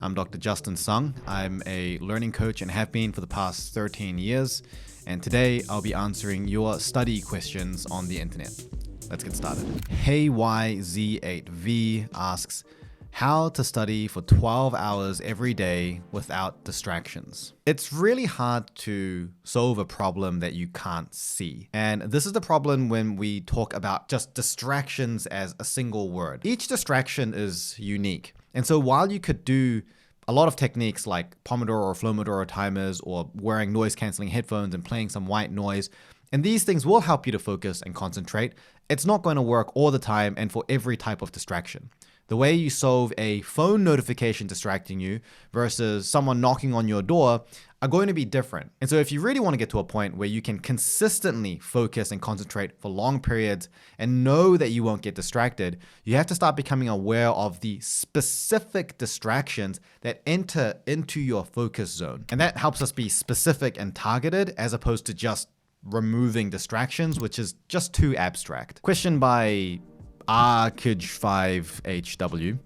I'm Dr. Justin Sung. I'm a learning coach and have been for the past 13 years. And today I'll be answering your study questions on the internet. Let's get started. HeyYZ8V asks, how to study for 12 hours every day without distractions. It's really hard to solve a problem that you can't see. And this is the problem when we talk about just distractions as a single word. Each distraction is unique. And so while you could do a lot of techniques like Pomodoro or Flomodoro timers or wearing noise cancelling headphones and playing some white noise, and these things will help you to focus and concentrate, it's not going to work all the time and for every type of distraction. The way you solve a phone notification distracting you versus someone knocking on your door are going to be different. And so if you really want to get to a point where you can consistently focus and concentrate for long periods and know that you won't get distracted, you have to start becoming aware of the specific distractions that enter into your focus zone. And that helps us be specific and targeted as opposed to just removing distractions, which is just too abstract. Question by RKij5HW.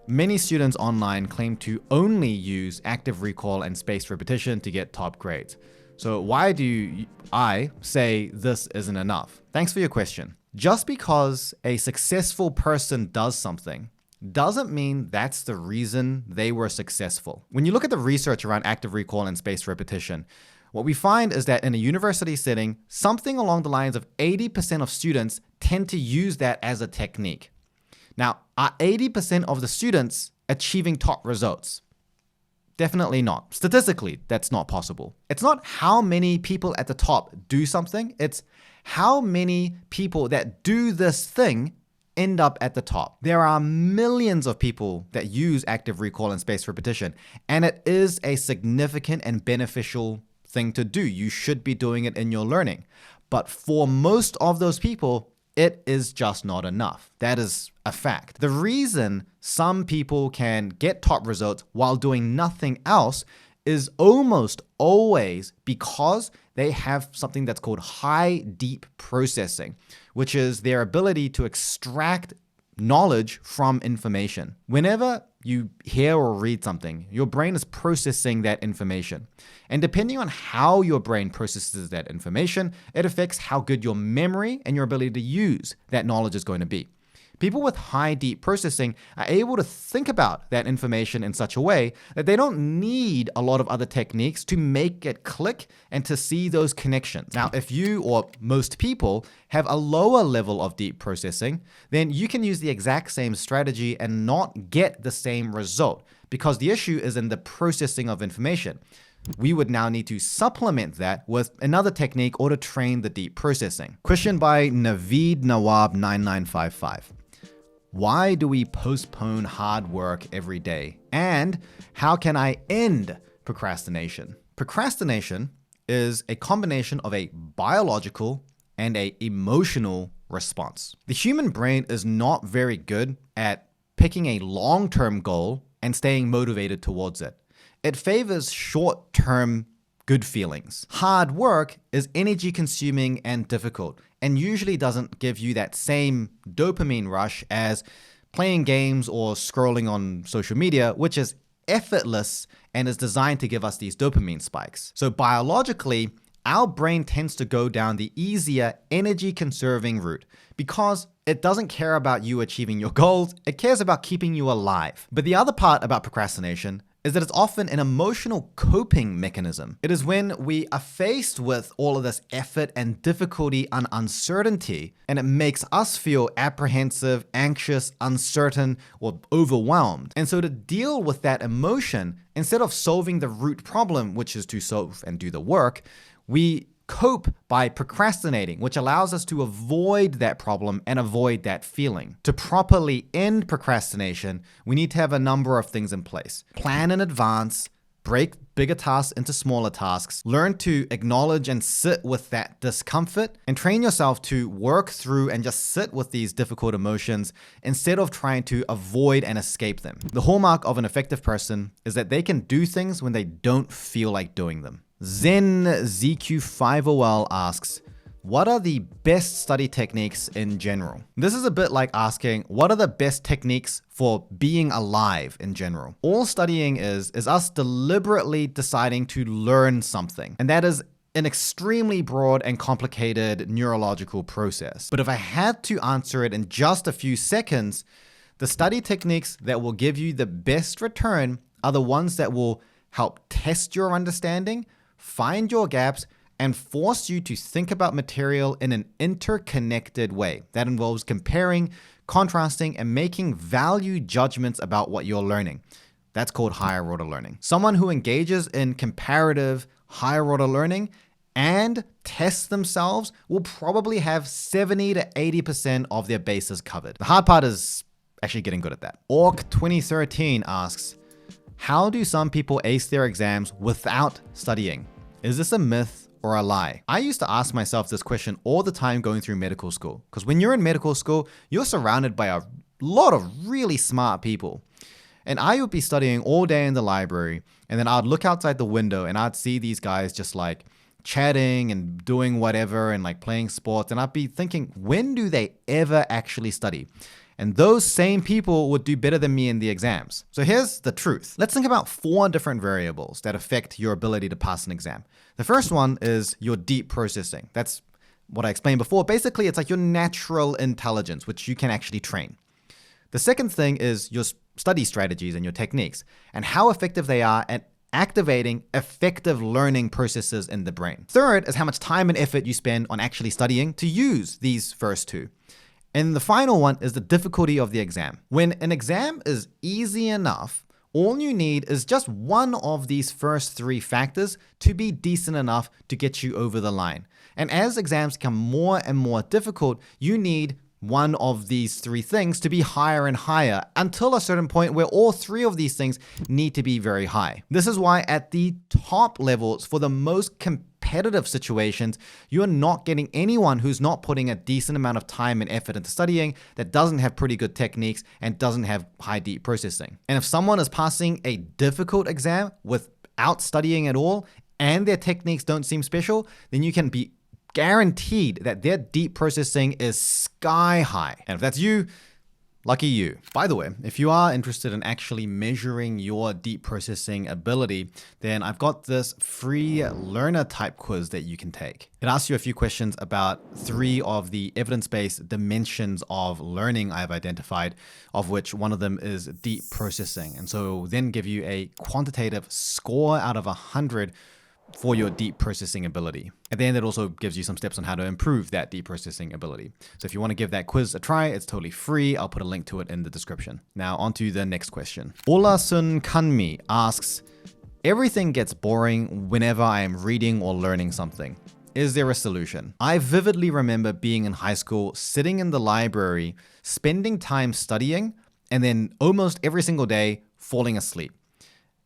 Many students online claim to only use active recall and spaced repetition to get top grades. So why do I say this isn't enough? Thanks for your question. Just because a successful person does something doesn't mean that's the reason they were successful. When you look at the research around active recall and spaced repetition, what we find is that in a university setting, something along the lines of 80% of students tend to use that as a technique. Now, are 80% of the students achieving top results? Definitely not. Statistically, that's not possible. It's not how many people at the top do something, it's how many people that do this thing end up at the top. There are millions of people that use active recall and spaced repetition, and it is a significant and beneficial thing to do. You should be doing it in your learning. But for most of those people, it is just not enough. That is a fact. The reason some people can get top results while doing nothing else is almost always because they have something that's called high deep processing, which is their ability to extract knowledge from information. Whenever you hear or read something, your brain is processing that information. And depending on how your brain processes that information, it affects how good your memory and your ability to use that knowledge is going to be. People with high deep processing are able to think about that information in such a way that they don't need a lot of other techniques to make it click and to see those connections. Now, if you or most people have a lower level of deep processing, then you can use the exact same strategy and not get the same result because the issue is in the processing of information. We would now need to supplement that with another technique or to train the deep processing. Question by Naveed Nawab 9955. Why do we postpone hard work every day? And how can I end procrastination? Procrastination is a combination of a biological and an emotional response. The human brain is not very good at picking a long-term goal and staying motivated towards it. It favors short-term good feelings. Hard work is energy consuming and difficult and usually doesn't give you that same dopamine rush as playing games or scrolling on social media, which is effortless and is designed to give us these dopamine spikes. So biologically, our brain tends to go down the easier energy conserving route because it doesn't care about you achieving your goals, it cares about keeping you alive. But the other part about procrastination is that it's often an emotional coping mechanism. It is when we are faced with all of this effort and difficulty and uncertainty, and it makes us feel apprehensive, anxious, uncertain, or overwhelmed. And so to deal with that emotion, instead of solving the root problem, which is to solve and do the work, we cope by procrastinating, which allows us to avoid that problem and avoid that feeling. To properly end procrastination, we need to have a number of things in place. Plan in advance, break bigger tasks into smaller tasks, learn to acknowledge and sit with that discomfort, and train yourself to work through and just sit with these difficult emotions instead of trying to avoid and escape them. The hallmark of an effective person is that they can do things when they don't feel like doing them. Zen ZQ5OL asks, what are the best study techniques in general? This is a bit like asking, what are the best techniques for being alive in general? All studying is us deliberately deciding to learn something. And that is an extremely broad and complicated neurological process. But if I had to answer it in just a few seconds, the study techniques that will give you the best return are the ones that will help test your understanding, find your gaps, and force you to think about material in an interconnected way. That involves comparing, contrasting, and making value judgments about what you're learning. That's called higher order learning. Someone who engages in comparative higher order learning and tests themselves will probably have 70 to 80% of their bases covered. The hard part is actually getting good at that. Orc 2013 asks, how do some people ace their exams without studying? Is this a myth or a lie? I used to ask myself this question all the time going through medical school, because when you're in medical school, you're surrounded by a lot of really smart people. And I would be studying all day in the library, and then I'd look outside the window and I'd see these guys just like chatting and doing whatever and like playing sports. And I'd be thinking, when do they ever actually study? And those same people would do better than me in the exams. So here's the truth. Let's think about 4 different variables that affect your ability to pass an exam. The first one is your deep processing. That's what I explained before. Basically, it's like your natural intelligence, which you can actually train. The second thing is your study strategies and your techniques and how effective they are at activating effective learning processes in the brain. Third is how much time and effort you spend on actually studying to use these first 2. And the final one is the difficulty of the exam. When an exam is easy enough, all you need is just one of these first 3 factors to be decent enough to get you over the line. And as exams become more and more difficult, you need one of these 3 things to be higher and higher until a certain point where all 3 of these things need to be very high. This is why at the top levels, for the most competitive situations, you're not getting anyone who's not putting a decent amount of time and effort into studying, that doesn't have pretty good techniques and doesn't have high deep processing. And if someone is passing a difficult exam without studying at all and their techniques don't seem special, then you can be guaranteed that their deep processing is sky high. And if that's you, lucky you. By the way, if you are interested in actually measuring your deep processing ability, then I've got this free learner type quiz that you can take. It asks you a few questions about 3 of the evidence-based dimensions of learning I've identified, of which one of them is deep processing. And so then give you a quantitative score out of 100 for your deep processing ability. At the end, it also gives you some steps on how to improve that deep processing ability. So if you want to give that quiz a try, it's totally free. I'll put a link to it in the description. Now on to the next question. Ola Sun Kanmi asks, everything gets boring whenever I am reading or learning something. Is there a solution? I vividly remember being in high school, sitting in the library, spending time studying, and then almost every single day falling asleep.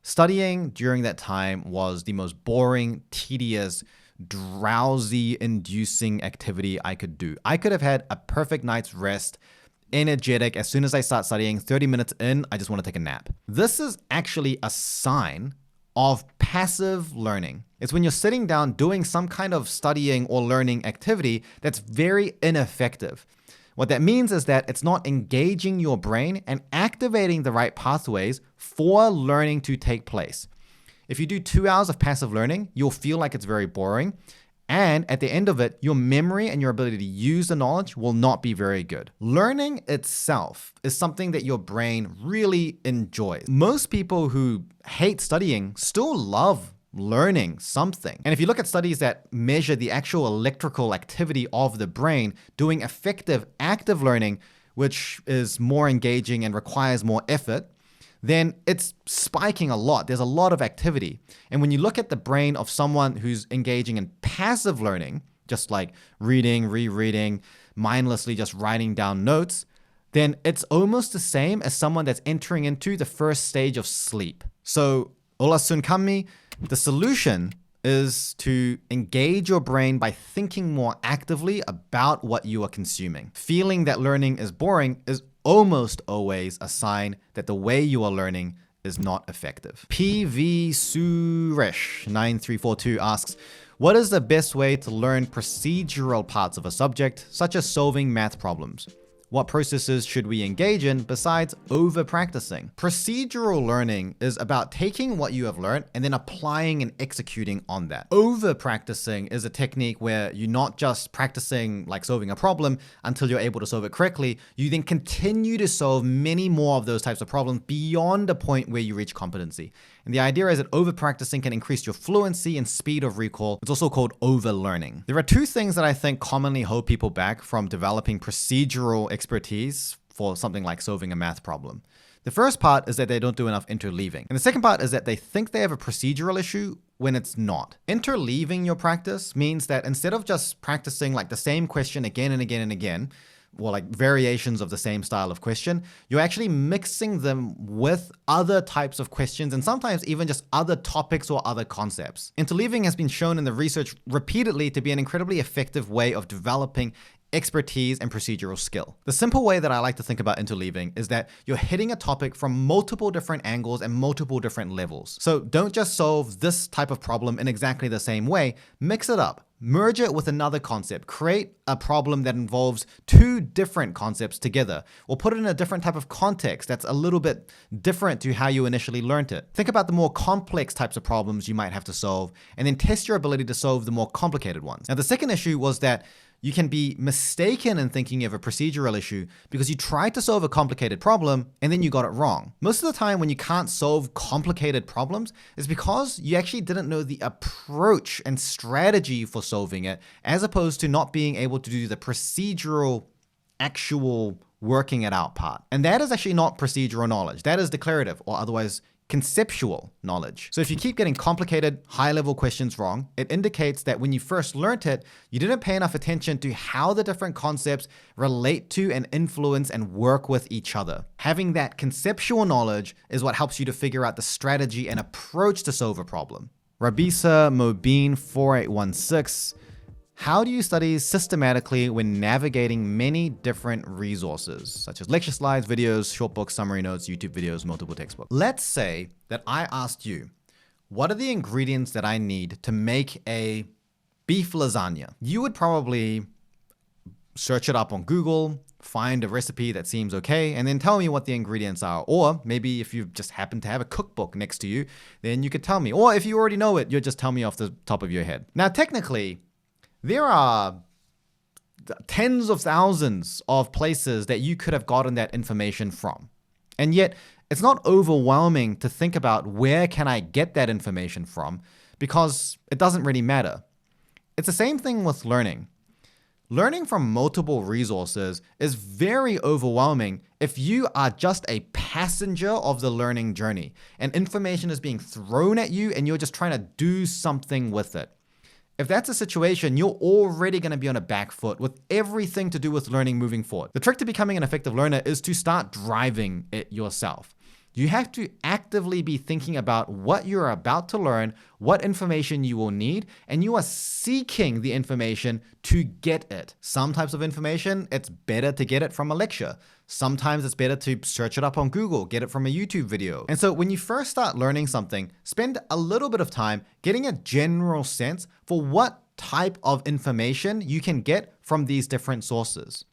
Studying during that time was the most boring, tedious, drowsy-inducing activity I could do. I could have had a perfect night's rest, energetic. As soon as I start studying, 30 minutes in, I just want to take a nap. This is actually a sign of passive learning. It's when you're sitting down doing some kind of studying or learning activity that's very ineffective. What that means is that it's not engaging your brain and activating the right pathways for learning to take place. If you do 2 hours of passive learning, you'll feel like it's very boring. And at the end of it, your memory and your ability to use the knowledge will not be very good. Learning itself is something that your brain really enjoys. Most people who hate studying still love learning something. And if you look at studies that measure the actual electrical activity of the brain, doing effective active learning, which is more engaging and requires more effort, then it's spiking a lot. There's a lot of activity. And when you look at the brain of someone who's engaging in passive learning, just like reading, rereading, mindlessly just writing down notes, then it's almost the same as someone that's entering into the first stage of sleep. So Ola Sun Kanmi, the solution is to engage your brain by thinking more actively about what you are consuming. Feeling that learning is boring is almost always a sign that the way you are learning is not effective. PV Suresh 9342 asks, what is the best way to learn procedural parts of a subject, such as solving math problems? What processes should we engage in besides over-practicing? Procedural learning is about taking what you have learned and then applying and executing on that. Over-practicing is a technique where you're not just practicing like solving a problem until you're able to solve it correctly. You then continue to solve many more of those types of problems beyond the point where you reach competency. And the idea is that over-practicing can increase your fluency and speed of recall. It's also called over-learning. There are two things that I think commonly hold people back from developing procedural expertise for something like solving a math problem. The first part is that they don't do enough interleaving. And the second part is that they think they have a procedural issue when it's not. Interleaving your practice means that instead of just practicing like the same question again and again and again, or like variations of the same style of question, you're actually mixing them with other types of questions and sometimes even just other topics or other concepts. Interleaving has been shown in the research repeatedly to be an incredibly effective way of developing expertise and procedural skill. The simple way that I like to think about interleaving is that you're hitting a topic from multiple different angles and multiple different levels. So don't just solve this type of problem in exactly the same way, mix it up. Merge it with another concept. Create a problem that involves two different concepts together, or put it in a different type of context that's a little bit different to how you initially learned it. Think about the more complex types of problems you might have to solve, and then test your ability to solve the more complicated ones. Now, the second issue was that you can be mistaken in thinking of a procedural issue because you tried to solve a complicated problem and then you got it wrong. Most of the time when you can't solve complicated problems, it's because you actually didn't know the approach and strategy for solving it, as opposed to not being able to do the procedural, actual working it out part. And that is actually not procedural knowledge. That is declarative, or otherwise conceptual knowledge. So if you keep getting complicated, high-level questions wrong, it indicates that when you first learned it, you didn't pay enough attention to how the different concepts relate to and influence and work with each other. Having that conceptual knowledge is what helps you to figure out the strategy and approach to solve a problem. Rabisa Mobeen 4816. How do you study systematically when navigating many different resources, such as lecture slides, videos, short books, summary notes, YouTube videos, multiple textbooks? Let's say that I asked you, what are the ingredients that I need to make a beef lasagna? You would probably search it up on Google, find a recipe that seems okay, and then tell me what the ingredients are. Or maybe if you just happen to have a cookbook next to you, then you could tell me. Or if you already know it, you'll just tell me off the top of your head. Now, technically, there are tens of thousands of places that you could have gotten that information from. And yet, it's not overwhelming to think about where can I get that information from, because it doesn't really matter. It's the same thing with learning. Learning from multiple resources is very overwhelming if you are just a passenger of the learning journey and information is being thrown at you and you're just trying to do something with it. If that's a situation, you're already going to be on a back foot with everything to do with learning moving forward. The trick to becoming an effective learner is to start driving it yourself. You have to actively be thinking about what you're about to learn, what information you will need, and you are seeking the information to get it. Some types of information, it's better to get it from a lecture. Sometimes it's better to search it up on Google, get it from a YouTube video. And so when you first start learning something, spend a little bit of time getting a general sense for what type of information you can get from these different sources.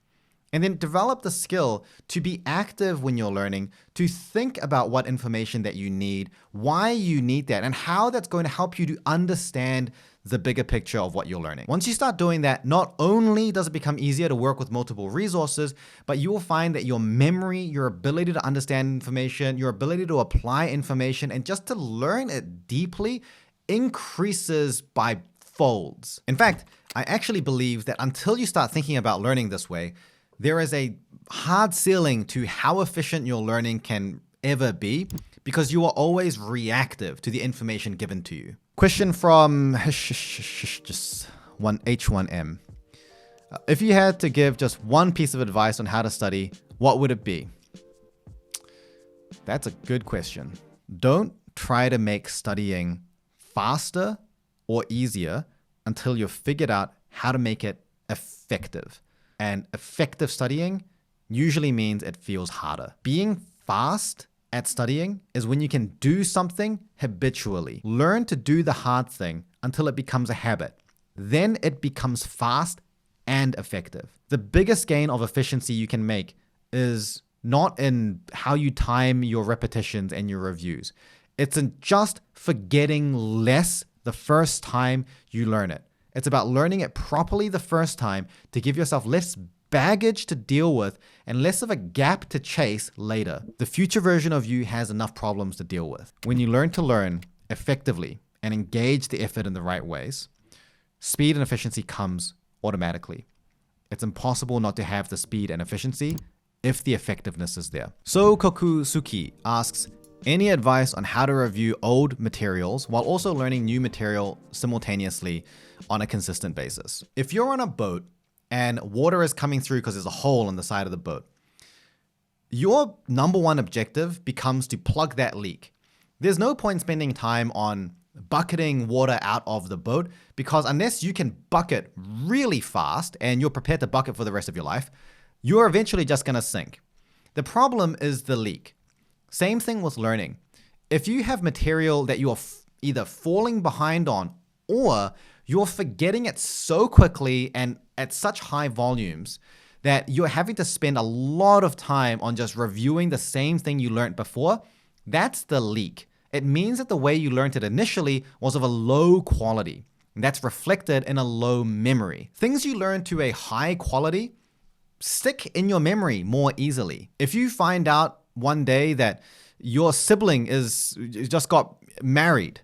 And then develop the skill to be active when you're learning, to think about what information that you need, why you need that, and how that's going to help you to understand the bigger picture of what you're learning. Once you start doing that, not only does it become easier to work with multiple resources, but you will find that your memory, your ability to understand information, your ability to apply information, and just to learn it deeply increases by folds. In fact, I actually believe that until you start thinking about learning this way, there is a hard ceiling to how efficient your learning can ever be, because you are always reactive to the information given to you. Question from just one H1M. If you had to give just one piece of advice on how to study, what would it be? That's a good question. Don't try to make studying faster or easier until you've figured out how to make it effective. And effective studying usually means it feels harder. Being fast at studying is when you can do something habitually. Learn to do the hard thing until it becomes a habit. Then it becomes fast and effective. The biggest gain of efficiency you can make is not in how you time your repetitions and your reviews. It's in just forgetting less the first time you learn it. It's about learning it properly the first time to give yourself less baggage to deal with and less of a gap to chase later. The future version of you has enough problems to deal with. When you learn to learn effectively and engage the effort in the right ways, speed and efficiency comes automatically. It's impossible not to have the speed and efficiency if the effectiveness is there. So Kokusuki asks, any advice on how to review old materials while also learning new material simultaneously on a consistent basis? If you're on a boat and water is coming through because there's a hole in the side of the boat, your number one objective becomes to plug that leak. There's no point spending time on bucketing water out of the boat, because unless you can bucket really fast and you're prepared to bucket for the rest of your life, you're eventually just going to sink. The problem is the leak. Same thing with learning. If you have material that you're either falling behind on or you're forgetting it so quickly and at such high volumes that you're having to spend a lot of time on just reviewing the same thing you learned before, that's the leak. It means that the way you learned it initially was of a low quality. And that's reflected in a low memory. Things you learn to a high quality stick in your memory more easily. If you find out one day that your sibling just got married,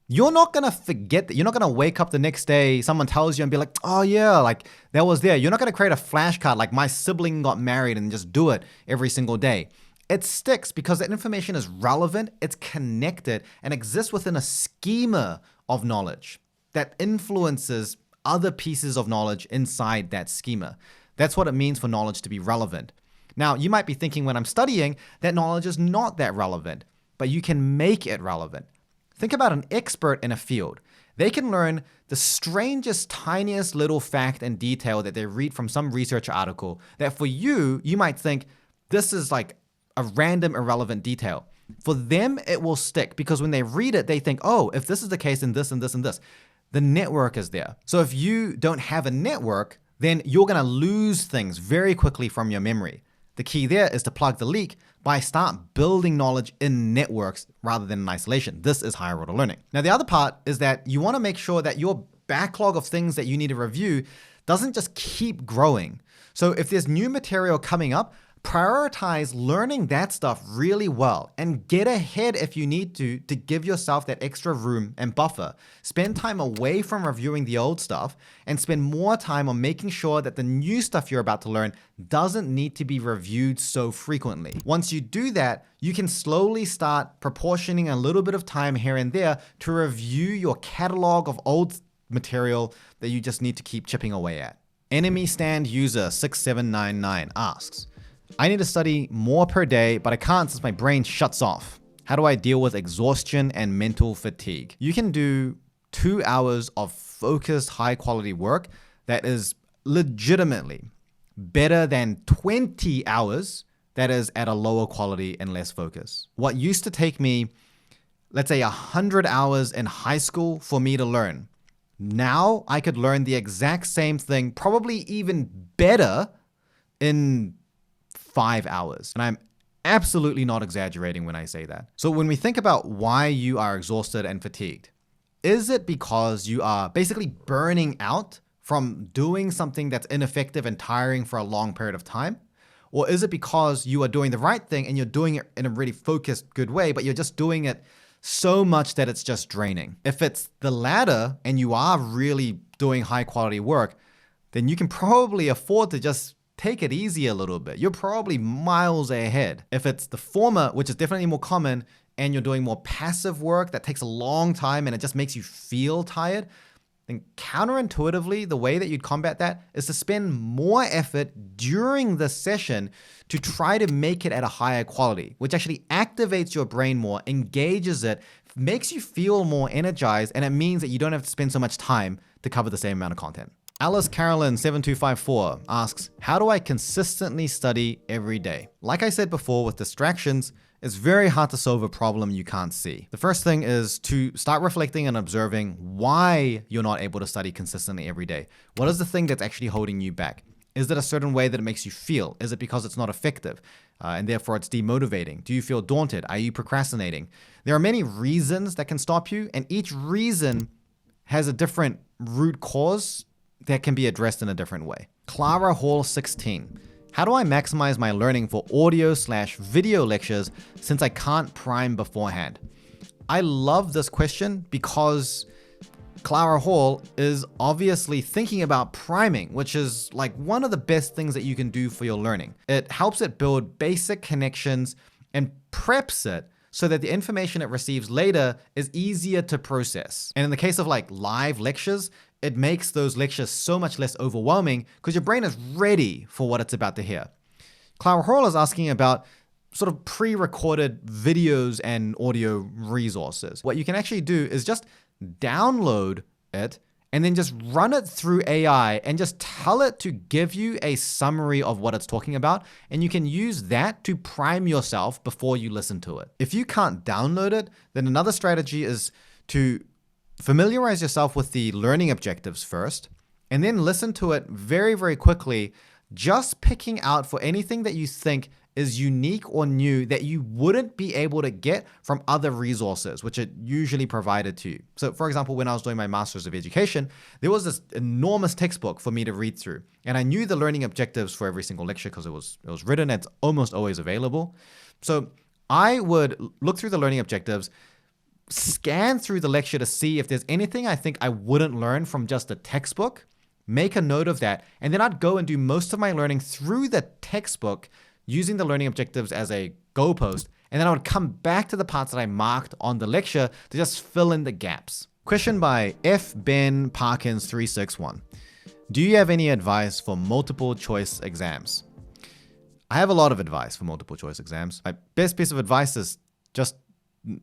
you're not going to forget that. You're not going to wake up the next day, someone tells you and be like, oh yeah, like that was there. You're not going to create a flashcard like my sibling got married and just do it every single day. It sticks because that information is relevant, it's connected, and exists within a schema of knowledge that influences other pieces of knowledge inside that schema. That's what it means for knowledge to be relevant. Now, you might be thinking when I'm studying that knowledge is not that relevant, but you can make it relevant. Think about an expert in a field. They can learn the strangest, tiniest little fact and detail that they read from some research article that for you might think this is like a random, irrelevant detail. For them, it will stick because when they read it, they think, oh, if this is the case, then this and this and this. The network is there. So if you don't have a network, then you're going to lose things very quickly from your memory. The key there is to plug the leak by start building knowledge in networks rather than in isolation. This is higher order learning. Now, the other part is that you want to make sure that your backlog of things that you need to review doesn't just keep growing. So if there's new material coming up, prioritize learning that stuff really well and get ahead if you need to give yourself that extra room and buffer. Spend time away from reviewing the old stuff and spend more time on making sure that the new stuff you're about to learn doesn't need to be reviewed so frequently. Once you do that, you can slowly start proportioning a little bit of time here and there to review your catalog of old material that you just need to keep chipping away at. Enemy Stand User 6799 asks, I need to study more per day, but I can't since my brain shuts off. How do I deal with exhaustion and mental fatigue? You can do 2 hours of focused, high quality work that is legitimately better than 20 hours that is at a lower quality and less focus. What used to take me, let's say 100 hours in high school for me to learn, now I could learn the exact same thing, probably even better in 5 hours. And I'm absolutely not exaggerating when I say that. So when we think about why you are exhausted and fatigued, is it because you are basically burning out from doing something that's ineffective and tiring for a long period of time? Or is it because you are doing the right thing and you're doing it in a really focused, good way, but you're just doing it so much that it's just draining? If it's the latter and you are really doing high quality work, then you can probably afford to just take it easy a little bit. You're probably miles ahead. If it's the former, which is definitely more common, and you're doing more passive work that takes a long time and it just makes you feel tired, then counterintuitively, the way that you'd combat that is to spend more effort during the session to try to make it at a higher quality, which actually activates your brain more, engages it, makes you feel more energized, and it means that you don't have to spend so much time to cover the same amount of content. Alice Carolyn 7254 asks, how do I consistently study every day? Like I said before, with distractions, it's very hard to solve a problem you can't see. The first thing is to start reflecting and observing why you're not able to study consistently every day. What is the thing that's actually holding you back? Is it a certain way that it makes you feel? Is it because it's not effective and therefore it's demotivating? Do you feel daunted? Are you procrastinating? There are many reasons that can stop you, and each reason has a different root cause that can be addressed in a different way. Clara Hall 16. How do I maximize my learning for audio/video lectures since I can't prime beforehand? I love this question because Clara Hall is obviously thinking about priming, which is like one of the best things that you can do for your learning. It helps it build basic connections and preps it so that the information it receives later is easier to process. And in the case of like live lectures, it makes those lectures so much less overwhelming because your brain is ready for what it's about to hear. Clara Hall is asking about sort of pre-recorded videos and audio resources. What you can actually do is just download it and then just run it through AI and just tell it to give you a summary of what it's talking about. And you can use that to prime yourself before you listen to it. If you can't download it, then another strategy is to familiarize yourself with the learning objectives first, and then listen to it very, very quickly, just picking out for anything that you think is unique or new that you wouldn't be able to get from other resources, which are usually provided to you. So for example, when I was doing my Master's of Education, there was this enormous textbook for me to read through. And I knew the learning objectives for every single lecture because it was written, it's almost always available. So I would look through the learning objectives, scan through the lecture to see if there's anything I think I wouldn't learn from just the textbook, make a note of that, and then I'd go and do most of my learning through the textbook using the learning objectives as a goalpost, and then I would come back to the parts that I marked on the lecture to just fill in the gaps. Question by F. Ben Parkins 361. Do you have any advice for multiple choice exams? I have a lot of advice for multiple choice exams. My best piece of advice is just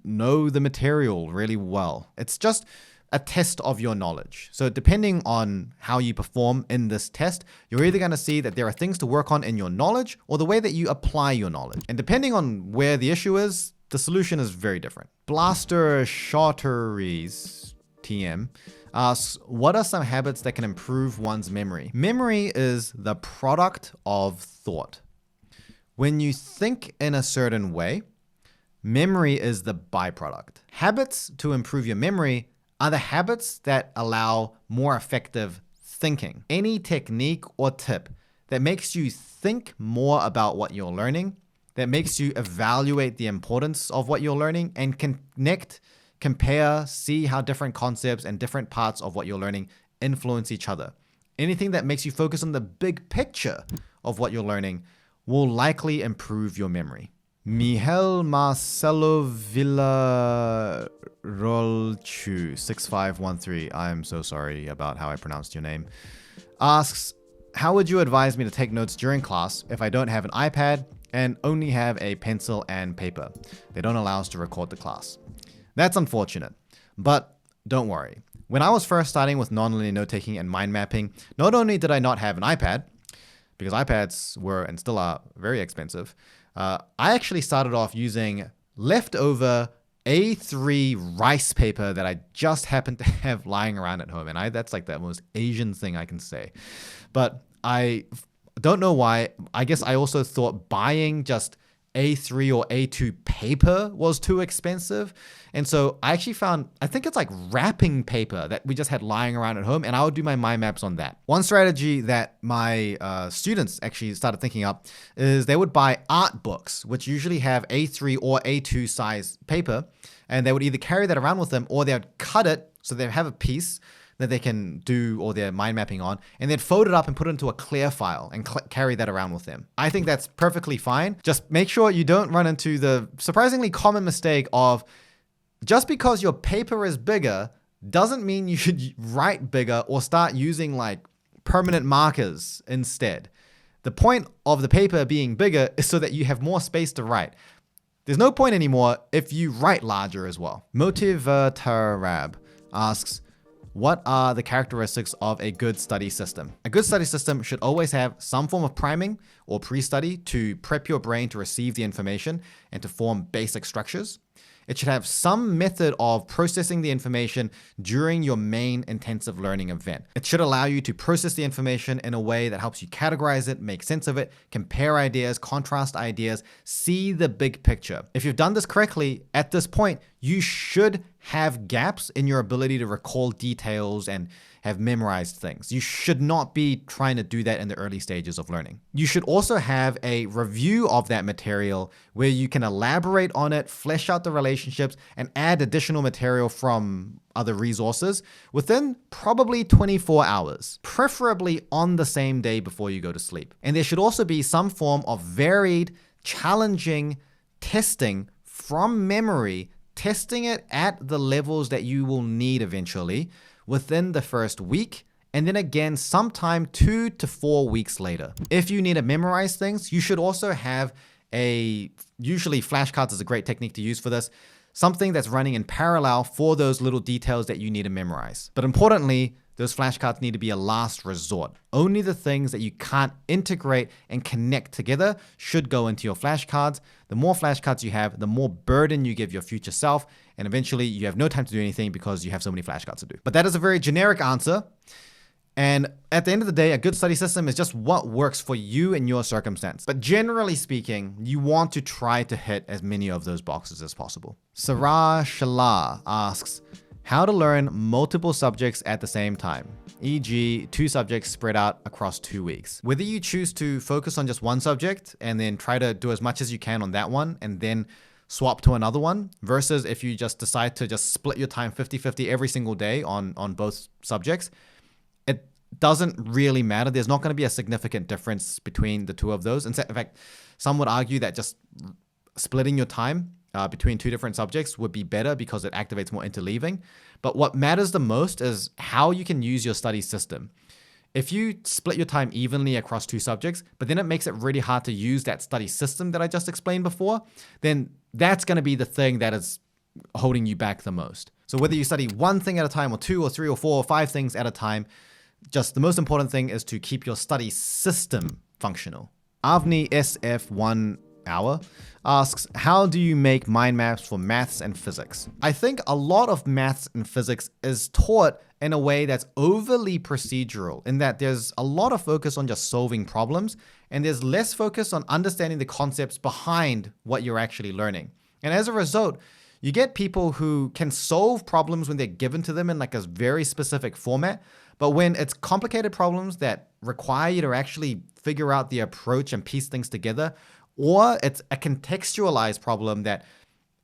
know the material really well. It's just a test of your knowledge. So depending on how you perform in this test, you're either going to see that there are things to work on in your knowledge or the way that you apply your knowledge. And depending on where the issue is, the solution is very different. Blaster Shotteries TM asks, what are some habits that can improve one's memory? Memory is the product of thought. When you think in a certain way, memory is the byproduct. Habits to improve your memory are the habits that allow more effective thinking. Any technique or tip that makes you think more about what you're learning, that makes you evaluate the importance of what you're learning and connect, compare, see how different concepts and different parts of what you're learning influence each other. Anything that makes you focus on the big picture of what you're learning will likely improve your memory. Miguel Marcelo Villarolchu 6513, I'm so sorry about how I pronounced your name, asks, how would you advise me to take notes during class if I don't have an iPad and only have a pencil and paper? They don't allow us to record the class. That's unfortunate, but don't worry. When I was first starting with nonlinear note-taking and mind mapping, not only did I not have an iPad, because iPads were and still are very expensive, I actually started off using leftover A3 rice paper that I just happened to have lying around at home. And that's like the most Asian thing I can say. But I don't know why. I guess I also thought buying just A3 or A2 paper was too expensive. And so I actually found, I think it's like wrapping paper that we just had lying around at home, and I would do my mind maps on that. One strategy that my students actually started thinking up is they would buy art books, which usually have A3 or A2 size paper, and they would either carry that around with them or they would cut it so they have a piece that they can do all their mind mapping on, and then fold it up and put it into a clear file and carry that around with them. I think that's perfectly fine. Just make sure you don't run into the surprisingly common mistake of just because your paper is bigger doesn't mean you should write bigger or start using like permanent markers instead. The point of the paper being bigger is so that you have more space to write. There's no point anymore if you write larger as well. Motivatarab asks, What are the characteristics of a good study system? A good study system should always have some form of priming or pre-study to prep your brain to receive the information and to form basic structures. It should have some method of processing the information during your main intensive learning event. It should allow you to process the information in a way that helps you categorize it, make sense of it, compare ideas, contrast ideas, see the big picture. If you've done this correctly, at this point, you should have gaps in your ability to recall details and have memorized things. You should not be trying to do that in the early stages of learning. You should also have a review of that material where you can elaborate on it, flesh out the relationships, and add additional material from other resources within probably 24 hours, preferably on the same day before you go to sleep. And there should also be some form of varied, challenging testing from memory, testing it at the levels that you will need eventually within the first week, and then again sometime 2 to 4 weeks later. If you need to memorize things, you should also have usually flashcards is a great technique to use for this, something that's running in parallel for those little details that you need to memorize. But importantly, those flashcards need to be a last resort. Only the things that you can't integrate and connect together should go into your flashcards. The more flashcards you have, the more burden you give your future self, and eventually you have no time to do anything because you have so many flashcards to do. But that is a very generic answer. And at the end of the day, a good study system is just what works for you and your circumstance. But generally speaking, you want to try to hit as many of those boxes as possible. Sarah Shalar asks, how to learn multiple subjects at the same time, e.g. 2 subjects spread out across 2 weeks. Whether you choose to focus on just one subject and then try to do as much as you can on that one and then swap to another one, versus if you just decide to just split your time 50-50 every single day on both subjects, it doesn't really matter. There's not going to be a significant difference between the two of those. In fact, some would argue that just splitting your time between 2 different subjects would be better because it activates more interleaving. But what matters the most is how you can use your study system. If you split your time evenly across 2 subjects, but then it makes it really hard to use that study system that I just explained before, then that's going to be the thing that is holding you back the most. So whether you study one thing at a time or 2 or 3 or 4 or 5 things at a time, just the most important thing is to keep your study system functional. Avni SF1 Hour asks, how do you make mind maps for maths and physics? I think a lot of maths and physics is taught in a way that's overly procedural, in that there's a lot of focus on just solving problems and there's less focus on understanding the concepts behind what you're actually learning. And as a result, you get people who can solve problems when they're given to them in like a very specific format, but when it's complicated problems that require you to actually figure out the approach and piece things together, or it's a contextualized problem that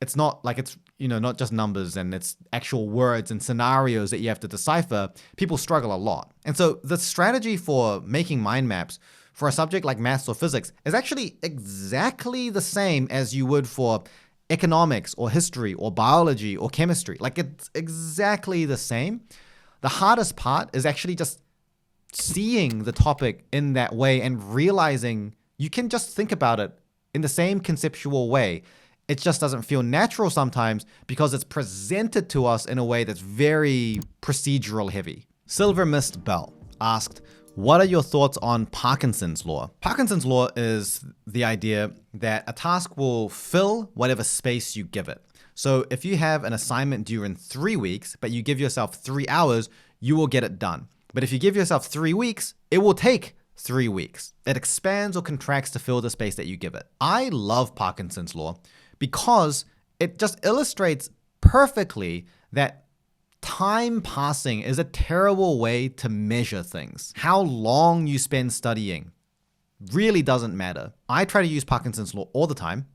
it's not like it's, not just numbers and it's actual words and scenarios that you have to decipher, people struggle a lot. And so the strategy for making mind maps for a subject like maths or physics is actually exactly the same as you would for economics or history or biology or chemistry. Like it's exactly the same. The hardest part is actually just seeing the topic in that way and realizing you can just think about it in the same conceptual way. It just doesn't feel natural sometimes because it's presented to us in a way that's very procedural heavy. Silver Mist Bell asked, what are your thoughts on Parkinson's law? Parkinson's law is the idea that a task will fill whatever space you give it. So if you have an assignment due in 3 weeks, but you give yourself 3 hours, you will get it done. But if you give yourself 3 weeks, it will take 3 weeks. It expands or contracts to fill the space that you give it. I love Parkinson's law because it just illustrates perfectly that time passing is a terrible way to measure things. How long you spend studying really doesn't matter. I try to use Parkinson's law all the time.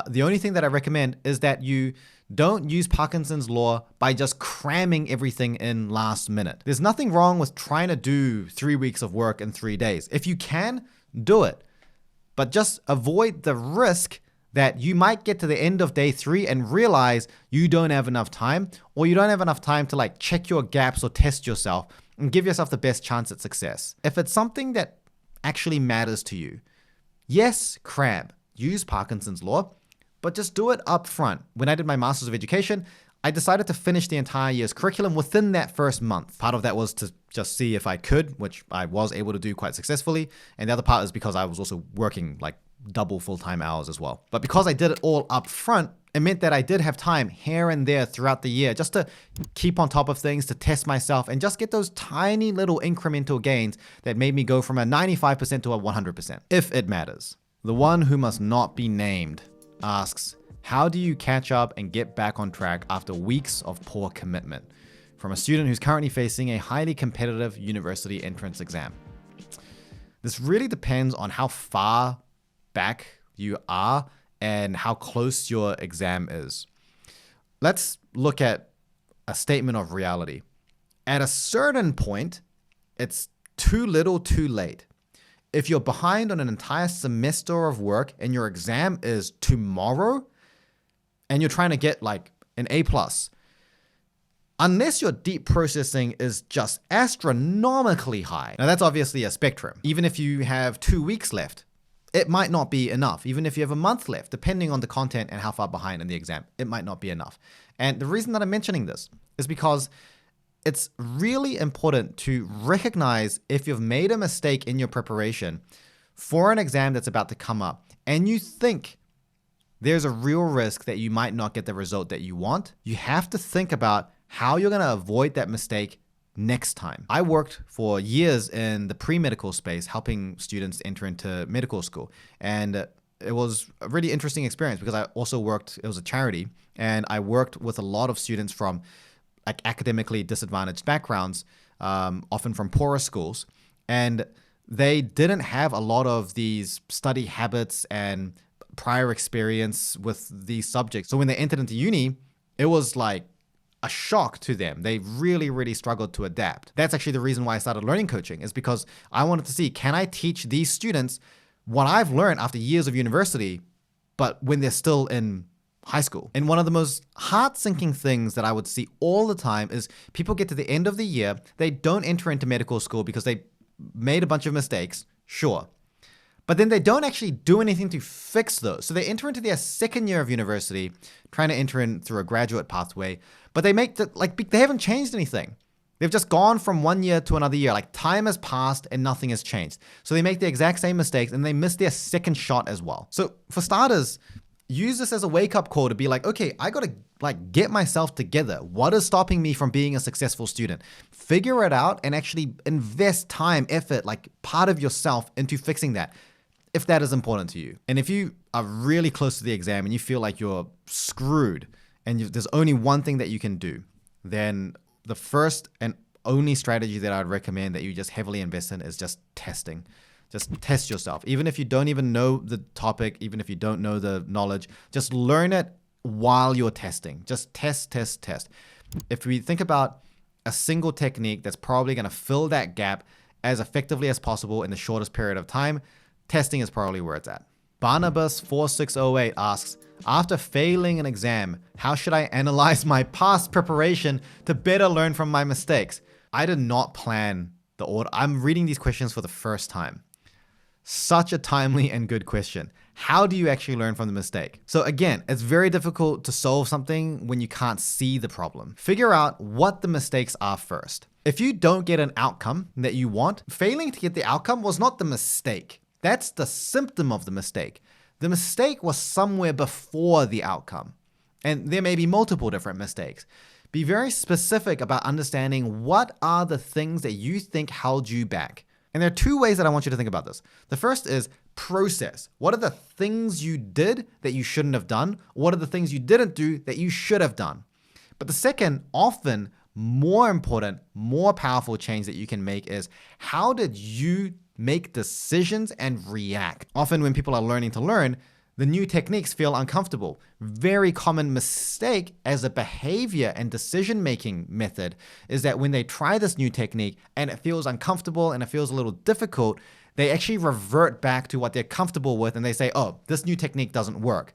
The only thing that I recommend is that you don't use Parkinson's law by just cramming everything in last minute. There's nothing wrong with trying to do 3 weeks of work in 3 days. If you can, do it. But just avoid the risk that you might get to the end of day 3 and realize you don't have enough time, or you don't have enough time to like check your gaps or test yourself and give yourself the best chance at success. If it's something that actually matters to you, yes, cram. Use Parkinson's law, but just do it up front. When I did my Masters of Education, I decided to finish the entire year's curriculum within that first month. Part of that was to just see if I could, which I was able to do quite successfully. And the other part is because I was also working like double full-time hours as well. But because I did it all up front, it meant that I did have time here and there throughout the year just to keep on top of things, to test myself, and just get those tiny little incremental gains that made me go from a 95% to a 100%, if it matters. The one who must not be named asks, how do you catch up and get back on track after weeks of poor commitment? From a student who's currently facing a highly competitive university entrance exam. This really depends on how far back you are and how close your exam is. Let's look at a statement of reality. At a certain point, it's too little too late. If you're behind on an entire semester of work and your exam is tomorrow and you're trying to get like an A+, unless your deep processing is just astronomically high. Now that's obviously a spectrum. Even if you have 2 weeks left, it might not be enough. Even if you have a month left, depending on the content and how far behind in the exam, it might not be enough. And the reason that I'm mentioning this is because it's really important to recognize if you've made a mistake in your preparation for an exam that's about to come up and you think there's a real risk that you might not get the result that you want. You have to think about how you're going to avoid that mistake next time. I worked for years in the pre-medical space, helping students enter into medical school. And it was a really interesting experience because I also worked, it was a charity, and I worked with a lot of students from like academically disadvantaged backgrounds, often from poorer schools. And they didn't have a lot of these study habits and prior experience with these subjects. So when they entered into uni, it was like a shock to them. They really, really struggled to adapt. That's actually the reason why I started learning coaching, is because I wanted to see, can I teach these students what I've learned after years of university, but when they're still in high school? And one of the most heart-sinking things that I would see all the time is people get to the end of the year, they don't enter into medical school because they made a bunch of mistakes, sure. But then they don't actually do anything to fix those. So they enter into their second year of university, trying to enter in through a graduate pathway, but they they haven't changed anything. They've just gone from one year to another year. Like time has passed and nothing has changed. So they make the exact same mistakes and they miss their second shot as well. So for starters, use this as a wake-up call to be like, okay, I got to get myself together. What is stopping me from being a successful student? Figure it out and actually invest time, effort, like part of yourself into fixing that, if that is important to you. And if you are really close to the exam and you feel like you're screwed and there's only one thing that you can do, then the first and only strategy that I'd recommend that you just heavily invest in is just testing. Just test yourself. Even if you don't even know the topic, even if you don't know the knowledge, just learn it while you're testing. Just test, test, test. If we think about a single technique that's probably going to fill that gap as effectively as possible in the shortest period of time, testing is probably where it's at. Barnabas4608 asks, after failing an exam, how should I analyze my past preparation to better learn from my mistakes? I did not plan the order. I'm reading these questions for the first time. Such a timely and good question. How do you actually learn from the mistake? So again, it's very difficult to solve something when you can't see the problem. Figure out what the mistakes are first. If you don't get an outcome that you want, failing to get the outcome was not the mistake. That's the symptom of the mistake. The mistake was somewhere before the outcome. And there may be multiple different mistakes. Be very specific about understanding what are the things that you think held you back. And there are two ways that I want you to think about this. The first is process. What are the things you did that you shouldn't have done? What are the things you didn't do that you should have done? But the second, often more important, more powerful change that you can make is, how did you make decisions and react? Often when people are learning to learn, the new techniques feel uncomfortable. Very common mistake as a behavior and decision-making method is that when they try this new technique and it feels uncomfortable and it feels a little difficult, they actually revert back to what they're comfortable with and they say, oh, this new technique doesn't work.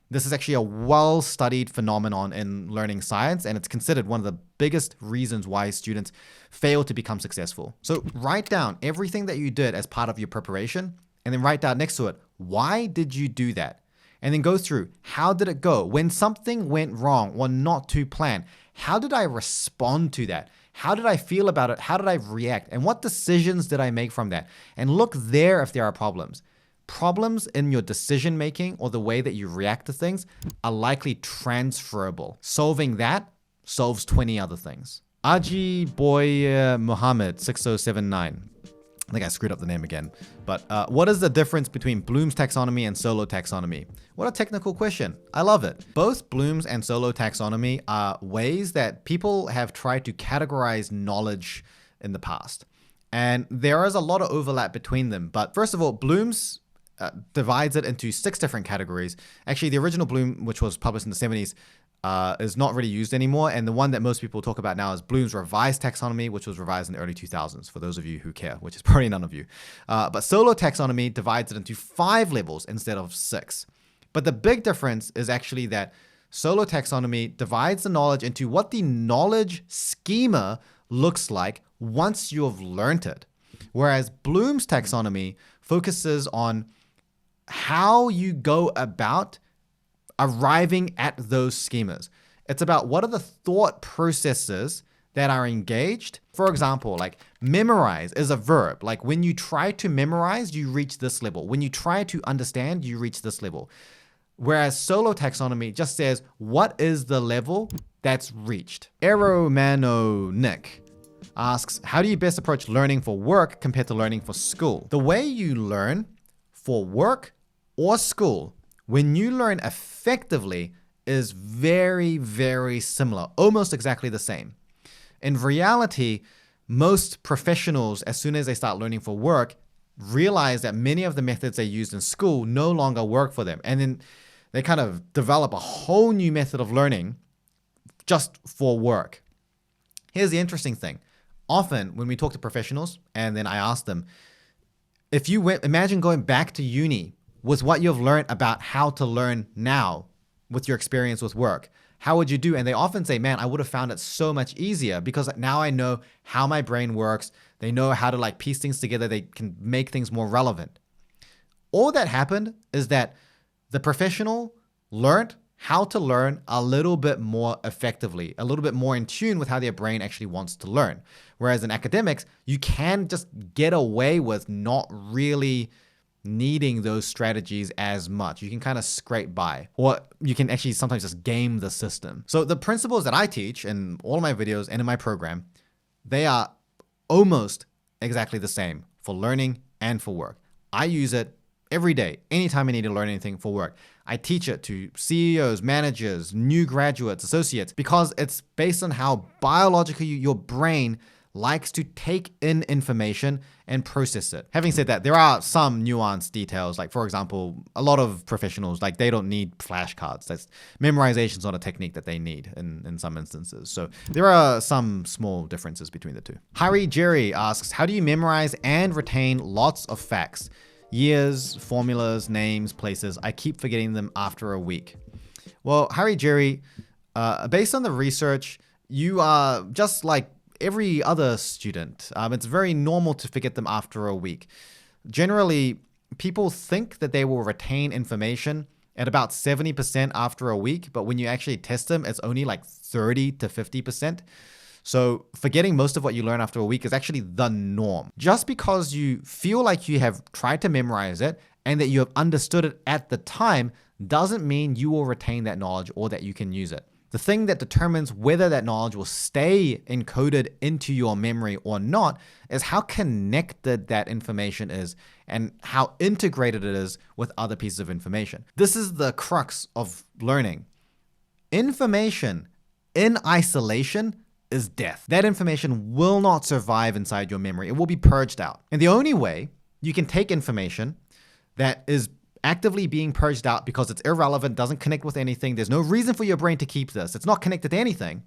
This is actually a well-studied phenomenon in learning science, and it's considered one of the biggest reasons why students fail to become successful. So write down everything that you did as part of your preparation, and then write down next to it, why did you do that? and then go through, how did it go? When something went wrong or not to plan, how did I respond to that? How did I feel about it? How did I react? And what decisions did I make from that? And look there if there are problems. Problems in your decision making or the way that you react to things are likely transferable. Solving that solves 20 other things. Aji Boy Muhammad 6079. I think I screwed up the name again. But what is the difference between Bloom's taxonomy and solo taxonomy? What a technical question. I love it. Both Bloom's and solo taxonomy are ways that people have tried to categorize knowledge in the past. And there is a lot of overlap between them. But first of all, Bloom's divides it into 6 different categories. Actually, the original Bloom, which was published in the 70s, is not really used anymore. And the one that most people talk about now is Bloom's revised taxonomy, which was revised in the early 2000s, for those of you who care, which is probably none of you. But solo taxonomy divides it into 5 levels instead of 6. But the big difference is actually that solo taxonomy divides the knowledge into what the knowledge schema looks like once you've learned it. Whereas Bloom's taxonomy focuses on how you go about arriving at those schemas. It's about what are the thought processes that are engaged. For example, like memorize is a verb. Like when you try to memorize, you reach this level. When you try to understand, you reach this level. Whereas solo taxonomy just says, what is the level that's reached? Aeromano Nick asks, how do you best approach learning for work compared to learning for school? The way you learn for work or school, when you learn effectively, is very, very similar, almost exactly the same. In reality, most professionals, as soon as they start learning for work, realize that many of the methods they used in school no longer work for them. And then they kind of develop a whole new method of learning just for work. Here's the interesting thing. Often when we talk to professionals and then I ask them, if you imagine going back to uni with what you've learned about how to learn now with your experience with work, how would you do? And they often say, man, I would have found it so much easier because now I know how my brain works. They know how to like piece things together. They can make things more relevant. All that happened is that the professional learned how to learn a little bit more effectively, a little bit more in tune with how their brain actually wants to learn. Whereas in academics, you can just get away with not really needing those strategies as much. You can kind of scrape by, or you can actually sometimes just game the system. So the principles that I teach in all of my videos and in my program, they are almost exactly the same for learning and for work. I use it every day, anytime I need to learn anything for work. I teach it to CEOs, managers, new graduates, associates, because it's based on how biologically your brain likes to take in information and process it. Having said that, there are some nuanced details. Like for example, a lot of professionals, like they don't need flashcards. That's memorization is not a technique that they need in some instances. So there are some small differences between the two. Hari Jerry asks, how do you memorize and retain lots of facts? Years, formulas, names, places. I keep forgetting them after a week. Well, Hari Jerry, based on the research, you are just like every other student. It's very normal to forget them after a week. Generally, people think that they will retain information at about 70% after a week, but when you actually test them, it's only like 30 to 50%. So forgetting most of what you learn after a week is actually the norm. Just because you feel like you have tried to memorize it and that you have understood it at the time doesn't mean you will retain that knowledge or that you can use it. The thing that determines whether that knowledge will stay encoded into your memory or not is how connected that information is and how integrated it is with other pieces of information. This is the crux of learning. Information in isolation is death. That information will not survive inside your memory. It will be purged out. And the only way you can take information that is actively being purged out because it's irrelevant, doesn't connect with anything, there's no reason for your brain to keep this, it's not connected to anything,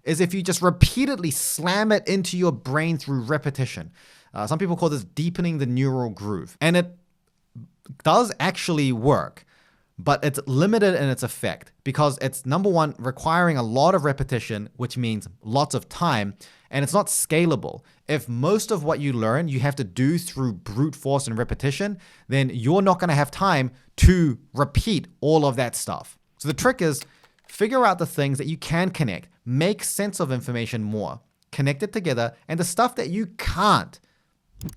is if you just repeatedly slam it into your brain through repetition. Some people call this deepening the neural groove. And it does actually work. but it's limited in its effect because it's, number one, requiring a lot of repetition, which means lots of time, and it's not scalable. If most of what you learn you have to do through brute force and repetition, then you're not going to have time to repeat all of that stuff. So the trick is figure out the things that you can connect, make sense of information more, connect it together, and the stuff that you can't,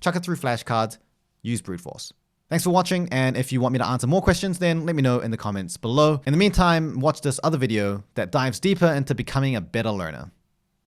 chuck it through flashcards, use brute force. Thanks for watching, and if you want me to answer more questions, then let me know in the comments below. In the meantime, watch this other video that dives deeper into becoming a better learner.